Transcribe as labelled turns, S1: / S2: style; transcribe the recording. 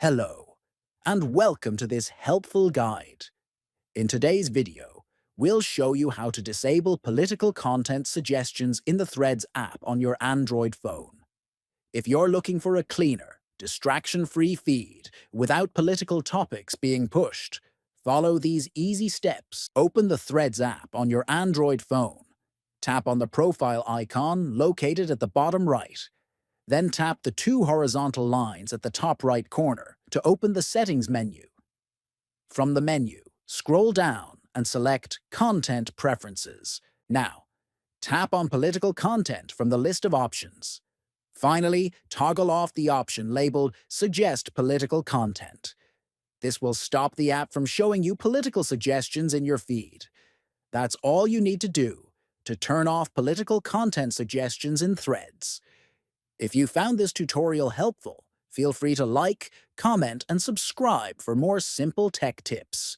S1: Hello, and welcome to this helpful guide. In today's video, we'll show you how to disable political content suggestions in the Threads app on your Android phone. If you're looking for a cleaner, distraction-free feed without political topics being pushed, follow these easy steps. Open the Threads app on your Android phone. Tap on the profile icon located at the bottom right. Then tap the two horizontal lines at the top right corner to open the Settings menu. From the menu, scroll down and select Content Preferences. Now, tap on Political Content from the list of options. Finally, toggle off the option labeled Suggest Political Content. This will stop the app from showing you political suggestions in your feed. That's all you need to do to turn off political content suggestions in Threads. If you found this tutorial helpful, feel free to like, comment, and subscribe for more simple tech tips.